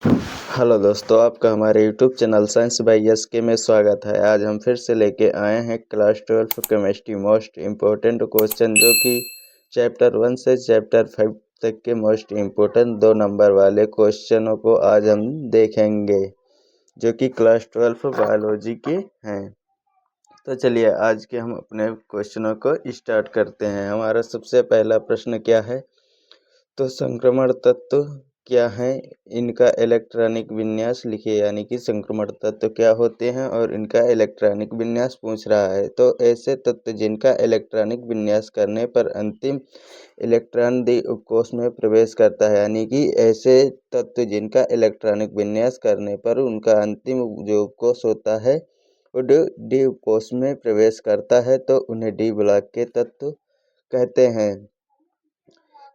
Hello दोस्तों, आपका हमारे YouTube channel science by SK में स्वागत है। आज हम फिर से लेके आए हैं class 12 chemistry most important question, जो कि चैप्टर 1 से चैप्टर 5 तक के मोस्ट इम्पोर्टेंट 2 नंबर वाले क्वेश्चनों को आज हम देखेंगे, जो कि क्लास 12 बायोलॉजी के हैं। तो चलिए आज के हम अपने क्वेश्चनों को स्टार्ट करते हैं। हमारा सबसे पहला प्रश्न क्या है? तो संक्रमण तत्व क्या है, इनका इलेक्ट्रॉनिक विन्यास लिखिए। यानी कि संक्रमण तत्व क्या होते हैं और इनका इलेक्ट्रॉनिक विन्यास पूछ रहा है। तो ऐसे तत्व जिनका इलेक्ट्रॉनिक विन्यास करने पर अंतिम इलेक्ट्रॉन द्वि उपकोष में प्रवेश करता है। यानी कि ऐसे तत्व जिनका इलेक्ट्रॉनिक विन्यास करने पर उनका अंतिम जो उपकोष होता है वो डी उपकोष में प्रवेश करता है, तो उन्हें डी ब्लॉक के तत्व कहते हैं।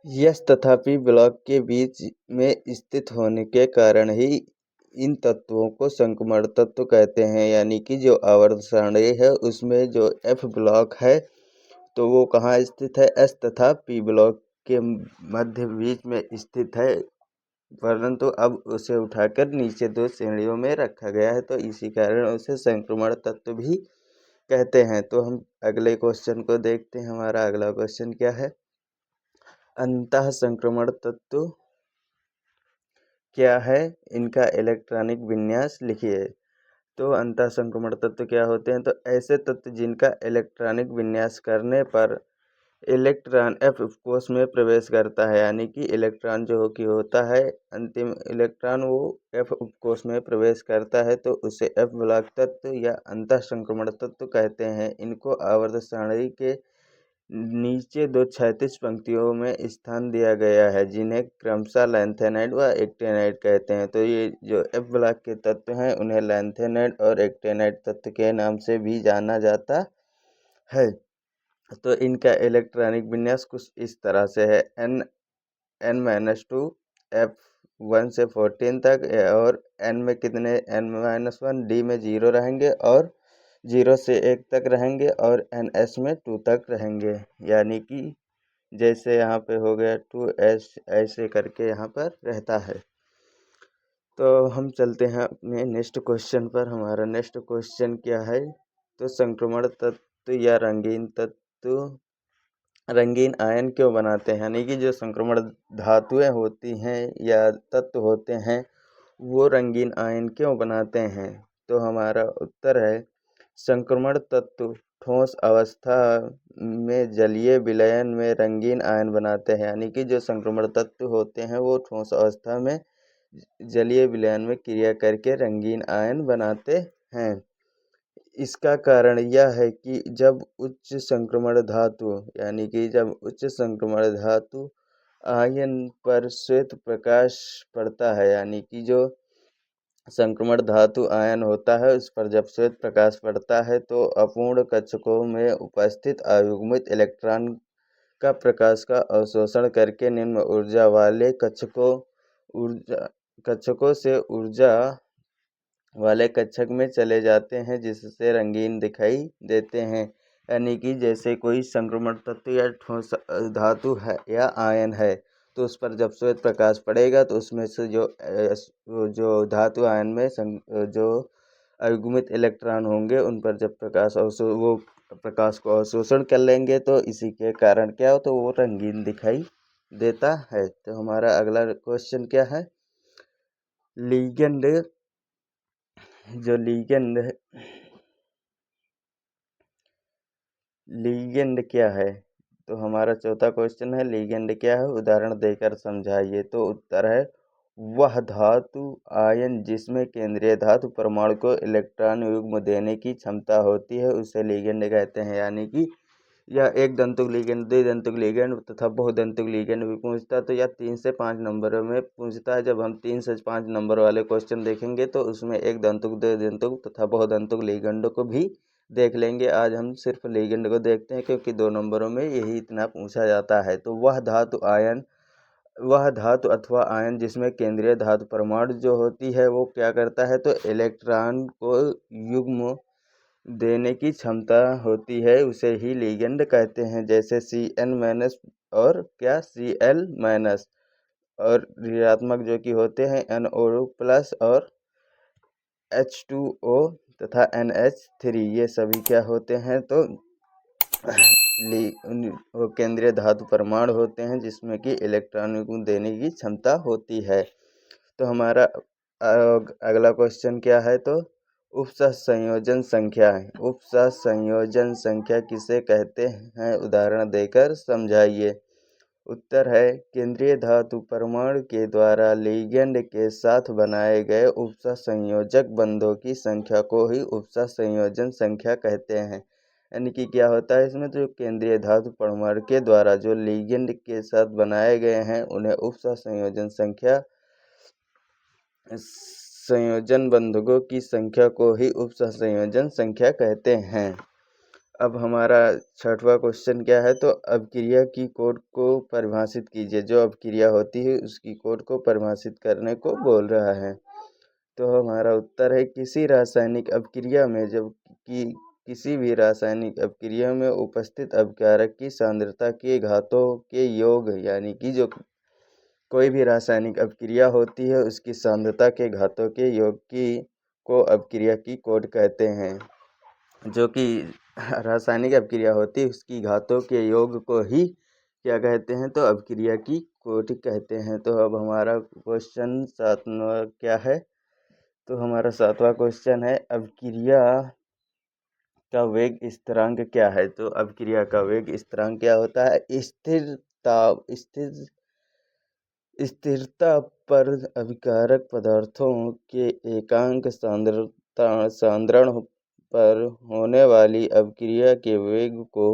यस तथा पी ब्लॉक के बीच में स्थित होने के कारण ही इन तत्वों को संक्रमण तत्व कहते हैं। यानी कि जो आवर्त सारणी है उसमें जो एफ ब्लॉक है तो वो कहाँ स्थित है? एस तथा पी ब्लॉक के मध्य बीच में स्थित है, परंतु अब उसे उठाकर नीचे 2 श्रेणियों में रखा गया है, तो इसी कारण उसे संक्रमण तत्व भी कहते हैं। तो हम अगले क्वेश्चन को देखते हैं। हमारा अगला क्वेश्चन क्या है? अंतः संक्रमण तत्व क्या है, इनका इलेक्ट्रॉनिक विन्यास लिखिए। तो अंतः संक्रमण तत्व क्या होते हैं? तो ऐसे तत्व जिनका इलेक्ट्रॉनिक विन्यास करने पर इलेक्ट्रॉन एफ कोष में प्रवेश करता है। यानी कि इलेक्ट्रॉन जो कि होता है अंतिम इलेक्ट्रॉन वो एफ उपकोष में प्रवेश करता है, तो उसे एफ ब्लॉक तत्व या अंतः संक्रमण तत्व कहते हैं। इनको आवर्त सारणी के नीचे 2 क्षैतिज पंक्तियों में स्थान दिया गया है, जिन्हें क्रमशः लैंथेनाइड व एक्टेनाइड कहते हैं। तो ये जो एफ ब्लॉक के तत्व हैं उन्हें लैंथेनाइड और एक्टेनाइड तत्व के नाम से भी जाना जाता है। तो इनका इलेक्ट्रॉनिक विन्यास कुछ इस तरह से है: n-2 f1 से 14 तक, और n में कितने n-1 डी में 0 रहेंगे और 0 से 1 तक रहेंगे और ns में 2 तक रहेंगे। यानी कि जैसे यहाँ पे हो गया 2s, ऐसे करके यहाँ पर रहता है। तो हम चलते हैं अपने नेक्स्ट क्वेश्चन पर। हमारा नेक्स्ट क्वेश्चन क्या है? तो संक्रमण तत्व या रंगीन तत्व रंगीन आयन क्यों बनाते हैं? यानी कि जो संक्रमण धातुएं होती हैं या तत्व होते हैं वो रंगीन आयन क्यों बनाते हैं? तो हमारा उत्तर है संक्रमण तत्व ठोस अवस्था में जलीय विलयन में रंगीन आयन बनाते हैं। यानी कि जो संक्रमण तत्व होते हैं वो ठोस अवस्था में जलीय विलयन में क्रिया करके रंगीन आयन बनाते हैं। इसका कारण यह है कि जब उच्च संक्रमण धातु यानी कि जब उच्च संक्रमण धातु आयन पर श्वेत प्रकाश पड़ता है, यानी कि जो संक्रमण धातु आयन होता है उस पर जब श्वेत प्रकाश पड़ता है तो अपूर्ण कक्षकों में उपस्थित अयुग्मित इलेक्ट्रॉन का प्रकाश का अवशोषण करके निम्न ऊर्जा वाले कक्षकों से ऊर्जा वाले कक्षक में चले जाते हैं, जिससे रंगीन दिखाई देते हैं। यानी कि जैसे कोई संक्रमण तत्व या ठोस धातु है या आयन है, तो उस पर जब श्वेत प्रकाश पड़ेगा तो उसमें से जो धातु आयन में जो अयुग्मित इलेक्ट्रॉन होंगे उन पर जब वो प्रकाश को अवशोषण कर लेंगे, तो इसी के कारण क्या हो, तो वो रंगीन दिखाई देता है। तो हमारा अगला क्वेश्चन क्या है? लीगेंड जो लीगेंड क्या है? तो हमारा चौथा क्वेश्चन है लीगेंड क्या है, उदाहरण देकर समझाइए। तो उत्तर है वह धातु आयन जिसमें केंद्रीय धातु परमाणु को इलेक्ट्रॉन युग्म देने की क्षमता होती है उसे लीगेंड कहते हैं। यानी कि यह एक दंतुक लीगेंड, द्विदंतुक लीगेंड तथा बहुदंतुक लीगेंड भी पूछता है। तो यह 3 से 5 नंबरों में पूछता है। जब हम 3 से 5 नंबर वाले क्वेश्चन देखेंगे तो उसमें एक दंतुक, द्विदंतुक तथा बहुदंतुक लीगेंड को भी देख लेंगे। आज हम सिर्फ लीगेंड को देखते हैं क्योंकि 2 नंबरों में यही इतना पूछा जाता है। तो वह धातु अथवा आयन जिसमें केंद्रीय धातु परमाणु जो होती है वो क्या करता है, तो इलेक्ट्रॉन को युग्म देने की क्षमता होती है, उसे ही लीगेंड कहते हैं। जैसे Cn- और क्या Cl-, और ऋणात्मक जो कि होते हैं NO2+ और H2O तथा NH3, ये सभी क्या होते हैं तो वो केंद्रीय धातु परमाणु होते हैं जिसमें कि इलेक्ट्रॉनों को देने की क्षमता होती है। तो हमारा अगला क्वेश्चन क्या है तो उपसंयोजन संख्या है। उपसंयोजन संख्या किसे कहते हैं, उदाहरण देकर समझाइए। उत्तर है केंद्रीय धातु परमाणु के द्वारा लिगेंड के साथ बनाए गए उपसंयोजक बंधों की संख्या को ही उपसंयोजन संख्या कहते हैं। यानी कि क्या होता है इसमें, तो केंद्रीय धातु परमाणु के द्वारा जो लिगेंड के साथ बनाए गए हैं उन्हें उपसंयोजन संख्या, संयोजन बंधकों की संख्या को ही उपसंयोजन संख्या कहते हैं। अब हमारा छठवां क्वेश्चन क्या है तो अभिक्रिया की कोड को परिभाषित कीजिए। जो अभिक्रिया होती है उसकी कोड को परिभाषित करने को बोल रहा है। तो हमारा उत्तर है किसी रासायनिक अभिक्रिया में जब कि किसी भी रासायनिक अभिक्रिया में उपस्थित अभिकारक की सांद्रता के घातों के योग, यानी कि जो कोई भी रासायनिक अभिक्रिया होती है उसकी सांद्रता के घातों के योग की को अभिक्रिया की कोड कहते हैं। जो कि रासायनिक अभिक्रिया होती है उसकी घातों के योग को ही क्या कहते हैं तो अभिक्रिया की कोटि कहते हैं। तो अब हमारा क्वेश्चन सातवां क्या है तो हमारा सातवां क्वेश्चन है अभिक्रिया का वेग स्थिरांक क्या है। तो अभिक्रिया का वेग स्थिरांक क्या होता है, स्थिरता पर अभिकारक पदार्थों के एकांक सांद्रण पर होने वाली अभिक्रिया के वेग को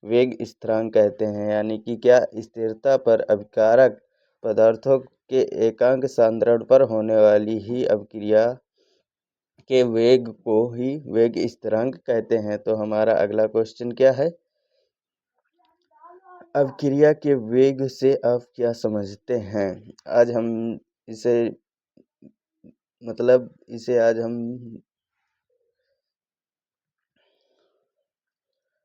वेग स्थिरांक कहते हैं। यानी कि क्या, स्थिरता पर अभिकारक पदार्थों के एकांक सांद्रण पर होने वाली ही अभिक्रिया के वेग को ही वेग स्थिरांक कहते हैं। तो हमारा अगला क्वेश्चन क्या है, अभिक्रिया के वेग से आप क्या समझते हैं। आज हम इसे आज हम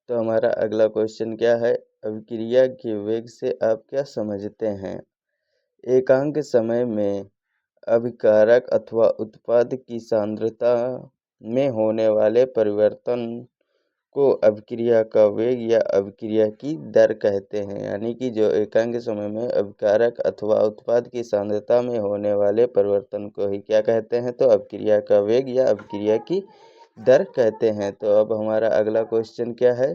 तो हमारा अगला क्वेश्चन क्या है, अभिक्रिया के वेग से आप क्या समझते हैं। एकांक समय में अभिकारक अथवा उत्पाद की सांद्रता में होने वाले परिवर्तन को अभिक्रिया का वेग या अभिक्रिया की दर कहते हैं। यानी कि जो एकांक समय में अभिकारक अथवा उत्पाद की सांद्रता में होने वाले परिवर्तन को ही क्या कहते हैं तो अभिक्रिया का वेग या अभिक्रिया की दर कहते हैं। तो अब हमारा अगला क्वेश्चन क्या है,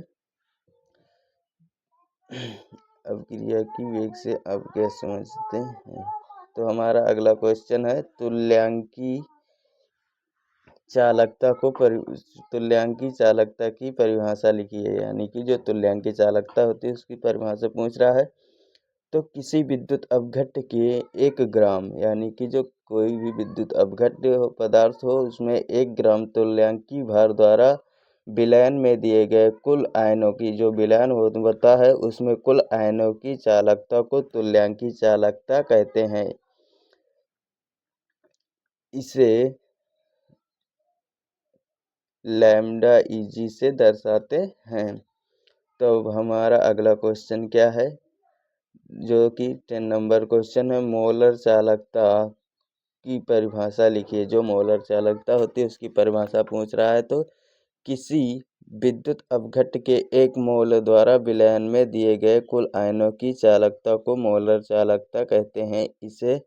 अभिक्रिया की वेग से आप क्या समझते हैं। तो हमारा अगला क्वेश्चन है तुल्यांकी चालकता की परिभाषा लिखिए। यानी कि जो तुल्यांकी चालकता होती है उसकी परिभाषा पूछ रहा है। तो किसी विद्युत अपघट्य के 1 ग्राम, यानी कि जो कोई भी विद्युत अपघट्य पदार्थ हो उसमें 1 ग्राम तुल्यांकी भार द्वारा विलयन में दिए गए कुल आयनों की, जो विलयन होता है उसमें कुल आयनों की चालकता को तुल्यांकी चालकता कहते हैं। इसे लैम्डा Eg से दर्शाते हैं। तो अब हमारा अगला क्वेश्चन क्या है, जो कि 10 नंबर क्वेश्चन है, मोलर चालकता की परिभाषा लिखिए। जो मोलर चालकता होती है उसकी परिभाषा पूछ रहा है। तो किसी विद्युत अपघट्य के 1 मोल द्वारा विलयन में दिए गए कुल आयनों की चालकता को मोलर चालकता कहते हैं। इसे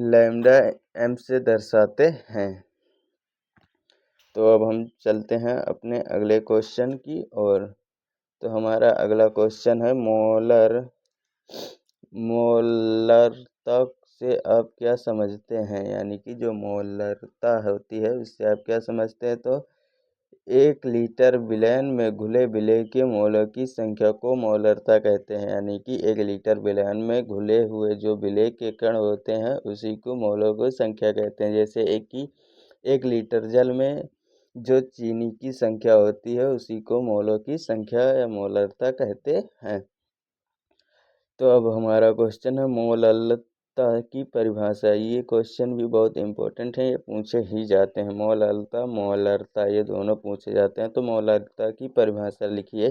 लैम्डा m से दर्शाते हैं। तो अब हम चलते हैं अपने अगले क्वेश्चन की ओर। तो हमारा अगला क्वेश्चन है मोलरता से आप क्या समझते हैं। यानी कि जो मोलरता होती है उससे आप क्या समझते हैं। तो 1 लीटर विलयन में घुले विलेय के मोलों की संख्या को मोलरता कहते हैं। यानी कि 1 लीटर विलयन में घुले हुए जो विलेय के कण होते हैं उसी को मोलों की संख्या कहते हैं। जैसे 1 लीटर जल में जो चीनी की संख्या होती है उसी को मोलों की संख्या या मोलरता कहते हैं। तो अब हमारा क्वेश्चन है मोलरता की परिभाषा। ये क्वेश्चन भी बहुत इंपॉर्टेंट है, ये पूछे ही जाते हैं। मोलरता ये दोनों पूछे जाते हैं। तो मोलरता की परिभाषा लिखिए।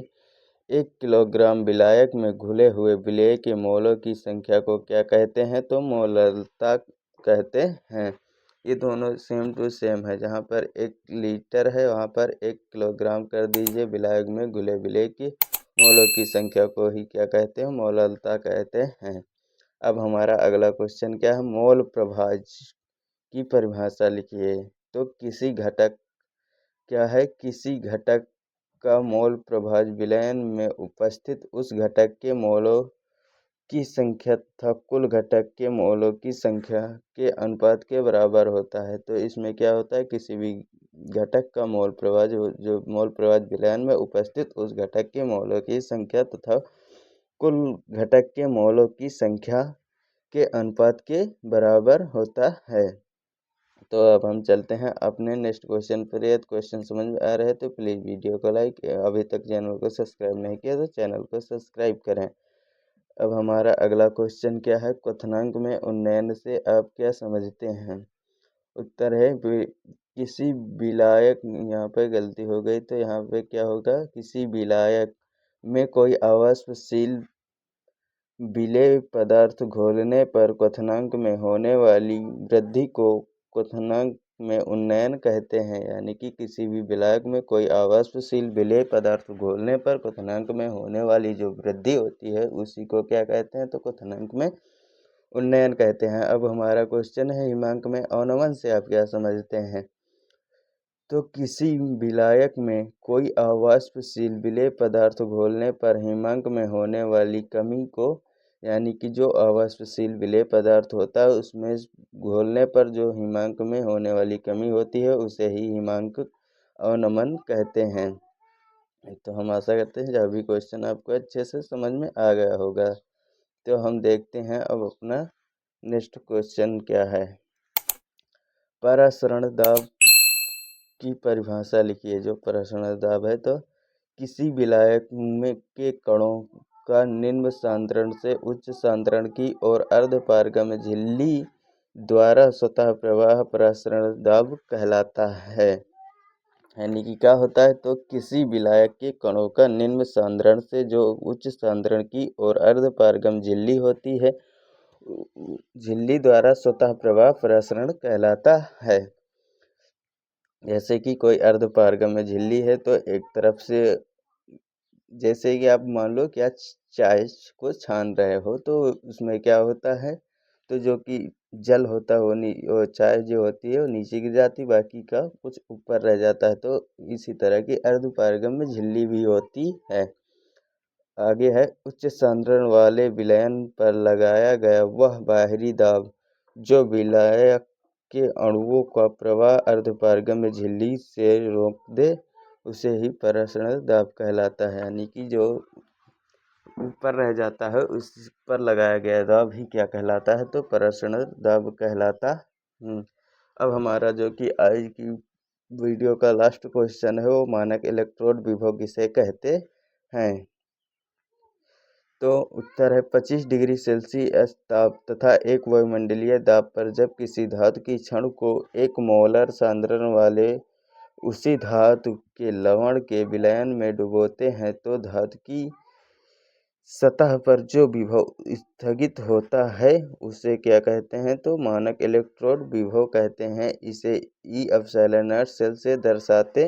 1 किलोग्राम विलायक में घुले हुए विलेय के मोलों की संख्या को क्या कहते हैं? तो मोलरता कहते हैं। ये दोनों सेम टू सेम है। जहाँ पर 1 लीटर है वहाँ पर 1 किलोग्राम कर दीजिए। विलायक में घुले विलेय की मोलों की संख्या को ही क्या कहते हैं? मोलरता कहते हैं। अब हमारा अगला क्वेश्चन क्या है? मोल प्रभाज की परिभाषा लिखिए। तो किसी घटक क्या है? किसी घटक का मोल प्रभाज विलयन में उपस्थित उस घटक के मोलों की संख्या तथा कुल घटक के मोलों की संख्या के अनुपात के बराबर होता है। तो इसमें क्या होता है? किसी भी घटक का मोल प्रभाज जो मोल प्रभाज विलयन में उपस्थित उस घटक के मोलों की संख्या तथा कुल घटक के मोलों की संख्या के अनुपात के बराबर होता है। तो अब हम चलते हैं अपने नेक्स्ट क्वेश्चन पर। यदि क्वेश्चन समझ में आ रहे हैं तो प्लीज़ वीडियो को लाइक, अभी तक चैनल को सब्सक्राइब नहीं किया तो चैनल को सब्सक्राइब करें। अब हमारा अगला क्वेश्चन क्या है? क्वथनांक में उन्नयन से आप क्या समझते हैं? उत्तर है किसी विलायक, यहाँ पे गलती हो गई तो यहाँ पे क्या होगा? किसी विलायक में कोई आवासशील विलेय पदार्थ घोलने पर क्वथनांक में होने वाली वृद्धि को क्वथनांक में उन्नयन कहते हैं। यानी कि किसी भी विलायक में कोई आवासशील विलेय पदार्थ घोलने पर क्वथनांक में होने वाली जो वृद्धि होती है उसी को क्या कहते हैं? तो क्वथनांक में उन्नयन कहते हैं। अब हमारा क्वेश्चन है हिमांक में अवनमन से आप क्या समझते हैं? तो किसी विलायक में कोई अवाष्पशील विलेय पदार्थ घोलने पर हिमांक में होने वाली कमी को, यानी कि जो अवाष्पशील विलेय पदार्थ होता है उसमें घोलने पर जो हिमांक में होने वाली कमी होती है उसे ही हिमांक अवनमन कहते हैं। तो हम आशा करते हैं जो भी क्वेश्चन आपको अच्छे से समझ में आ गया होगा। तो हम देखते हैं अब अपना नेक्स्ट क्वेश्चन क्या है। परासरण दाब की परिभाषा लिखिए। जो परासरण दाब है, तो किसी विलायक में के कणों का निम्न सांद्रण से उच्च सांद्रण की और अर्धपारगम्य झिल्ली द्वारा स्वतः प्रवाह परासरण दाब कहलाता है। यानी कि क्या होता है? तो किसी विलायक के कणों का निम्न सांद्रण से जो उच्च सांद्रण की और अर्धपारगम झिल्ली होती है, झिल्ली द्वारा स्वतः प्रवाह परासरण कहलाता है। जैसे कि कोई अर्धपारगम्य झिल्ली है तो एक तरफ से, जैसे कि आप मान लो क्या चाय को छान रहे हो तो उसमें क्या होता है? तो जो कि जल होता है वो चाय जो होती है वो नीचे गिर जाती, बाकी का कुछ ऊपर रह जाता है। तो इसी तरह की अर्धपारगम्य झिल्ली भी होती है। आगे है उच्च सांद्रण वाले विलयन पर लगाया गया वह बाहरी दाब जो विलायक के अणुओं का प्रवाह अर्धपारगम्य झिल्ली से रोक दे उसे ही परासरण दाब कहलाता है। यानी कि जो ऊपर रह जाता है उस पर लगाया गया दाब ही क्या कहलाता है? तो परासरण दाब कहलाता। अब हमारा जो कि आज की वीडियो का लास्ट क्वेश्चन है वो मानक इलेक्ट्रोड विभव किसे कहते हैं? तो उत्तर है 25 डिग्री सेल्सियस ताप तथा 1 वायुमंडलीय दाब पर जब किसी धातु की क्षण को 1 मोलर सांद्रण वाले उसी धातु के लवण के विलयन में डुबोते हैं तो धातु की सतह पर जो विभव स्थगित होता है उसे क्या कहते हैं? तो मानक इलेक्ट्रोड विभव कहते हैं। इसे ई एप्सिलॉन नॉट सेल से दर्शाते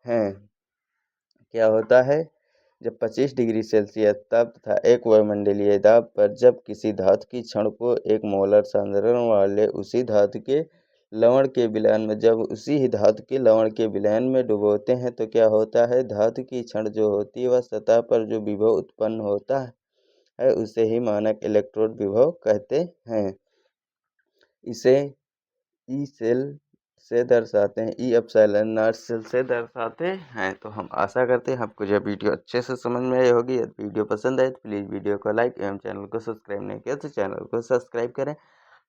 हैं। क्या होता है? जब 25 डिग्री सेल्सियस ताप तथा 1 वायुमंडलीय दाब पर जब किसी धातु की क्षण को 1 मोलर सांद्रण वाले उसी धातु के लवण के विलयन में जब उसी ही धातु के लवण के विलयन में डुबोते हैं तो क्या होता है? धातु की क्षण जो होती है वह सतह पर जो विभव उत्पन्न होता है उसे ही मानक इलेक्ट्रोड विभव कहते हैं। इसे ई सेल से दर्शाते हैं, ई एप्सिलॉन नॉट सेल से दर्शाते हैं। तो हम आशा करते हैं आपको यह वीडियो अच्छे से समझ में आई होगी। यदि वीडियो पसंद आए तो प्लीज़ वीडियो को लाइक एवं चैनल को सब्सक्राइब नहीं किया तो चैनल को सब्सक्राइब करें।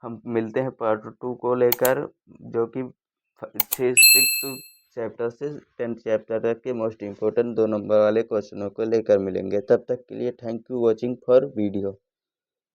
हम मिलते हैं पार्ट 2 को लेकर, जो कि 6 चैप्टर से 10 चैप्टर तक के मोस्ट इम्पोर्टेंट 2 नंबर वाले क्वेश्चनों को लेकर मिलेंगे। तब तक के लिए thank you watching for video.